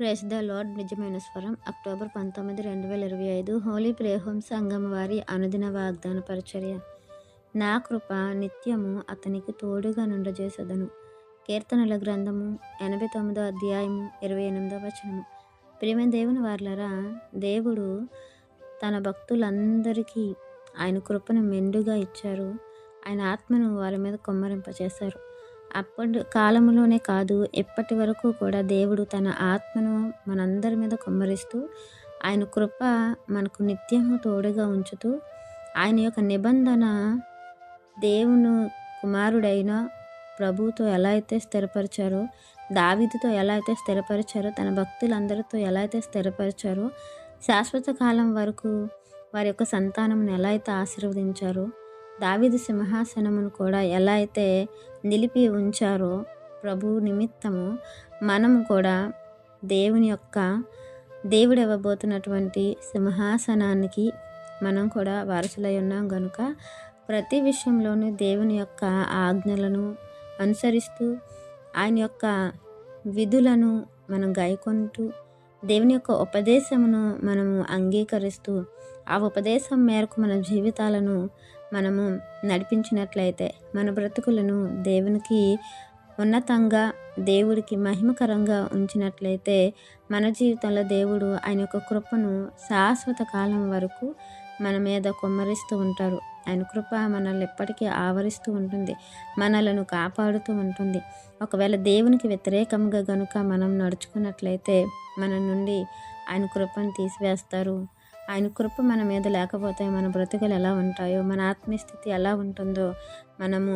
Praise the lord. నిజమైన స్వరం. October 19, 2025. Holi prayer home సంఘం వారి అనుదిన వాగ్దాన పరిచర్య. నా కృప నిత్యము అతనికి తోడుగా నుండజేసెదను. కీర్తనల గ్రంథము 89వ అధ్యాయము 28వ వచనము. ప్రియమైన దేవుని వారలారా, దేవుడు తన భక్తులందరికీ ఆయన కృపను మెండుగా ఇచ్చారు. ఆయన ఆత్మను వారి మీద కుమ్మరింపచేశారు. అప్పటి కాలంలోనే కాదు, ఎప్పటి వరకు కూడా దేవుడు తన ఆత్మను మనందరి మీద కుమ్మరిస్తూ ఆయన కృప మనకు నిత్యము తోడుగా ఉంచుతూ ఆయన యొక్క నిబంధన దేవుని కుమారుడైన ప్రభువుతో ఎలా అయితే స్థిరపరిచారో, దావీదుతో ఎలా అయితే స్థిరపరిచారో, తన భక్తులందరితో ఎలా అయితే స్థిరపరిచారో, శాశ్వత కాలం వరకు వారి యొక్క సంతానమును ఎలా అయితే ఆశీర్వదించారో, దావీదు సింహాసనమును కూడా ఎలా అయితే నిలిపి ఉంచారో ప్రభువు నిమిత్తము మనము కూడా దేవుడు ఇవ్వబోతున్నటువంటి సింహాసనానికి మనం కూడా వారసులై ఉన్నాం గనుక ప్రతి విషయంలోనూ దేవుని యొక్క ఆజ్ఞలను అనుసరిస్తూ ఆయన యొక్క విధులను మనం గాయకొంటూ దేవుని యొక్క ఉపదేశమును మనము అంగీకరిస్తూ ఆ ఉపదేశం మేరకు మన జీవితాలను మనము నడిపించినట్లయితే, మన బ్రతుకులను దేవునికి ఉన్నతంగా, దేవుడికి మహిమకరంగా ఉంచినట్లయితే, మన జీవితంలో దేవుడు ఆయన యొక్క కృపను శాశ్వత కాలం వరకు మన మీద కుమ్మరిస్తూ ఉంటారు. ఆయన కృప మనల్ని ఎప్పటికీ ఆవరిస్తూ ఉంటుంది, మనలను కాపాడుతూ ఉంటుంది. ఒకవేళ దేవునికి వ్యతిరేకంగా గనుక మనం నడుచుకున్నట్లయితే మన నుండి ఆయన కృపను తీసివేస్తారు. ఆయన కృప మన మీద లేకపోతే మన బ్రతుకులు ఎలా ఉంటాయో, మన ఆత్మీయస్థితి ఎలా ఉంటుందో మనము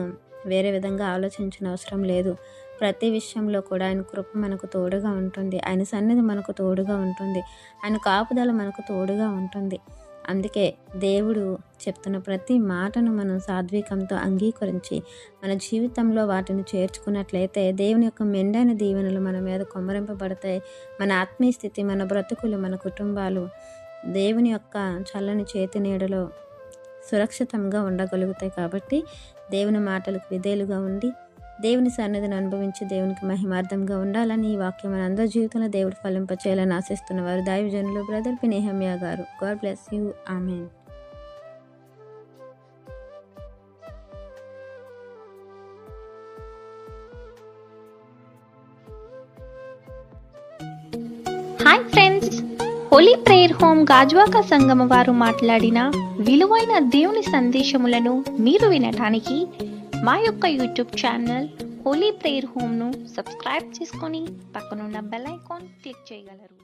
వేరే విధంగా ఆలోచించిన అవసరం లేదు. ప్రతి విషయంలో కూడా ఆయన కృప మనకు తోడుగా ఉంటుంది. ఆయన సన్నిధి మనకు తోడుగా ఉంటుంది. ఆయన కాపుదల మనకు తోడుగా ఉంటుంది. అందుకే దేవుడు చెప్తున్న ప్రతి మాటను మనం సాత్వికంతో అంగీకరించి మన జీవితంలో వాటిని చేర్చుకున్నట్లయితే దేవుని యొక్క మెండైన దీవెనలు మన మీద కుమ్మరింపబడతాయి. మన ఆత్మీయ స్థితి, మన బ్రతుకులు, మన కుటుంబాలు దేవుని యొక్క చల్లని చేతి నీడలో సురక్షితంగా ఉండగలుగుతాయి. కాబట్టి దేవుని మాటలకు విధేయులుగా ఉండి దేవుని సన్నిధిని అనుభవించి దేవునికి మహిమార్థంగా ఉండాలని ఈ వాక్యం మన అందరి జీవితంలో దేవుడు ఫలింపచేయాలని ఆశిస్తున్నవారు దైవజనులు బ్రదర్ పి నెహమ్యా గారు. God bless you. Amen. Hi friends, Holi prayer home Gajuwaka సంగమ వారు మాట్లాడిన విలువైన దేవుని సందేశములను మీరు వినటానికి మా యొక్క యూట్యూబ్ ఛానల్ హోలీ ప్రేయర్ హోమ్ను సబ్స్క్రైబ్ చేసుకొని పక్కనున్న బెల్ ఐకాన్ క్లిక్ చేయగలరు.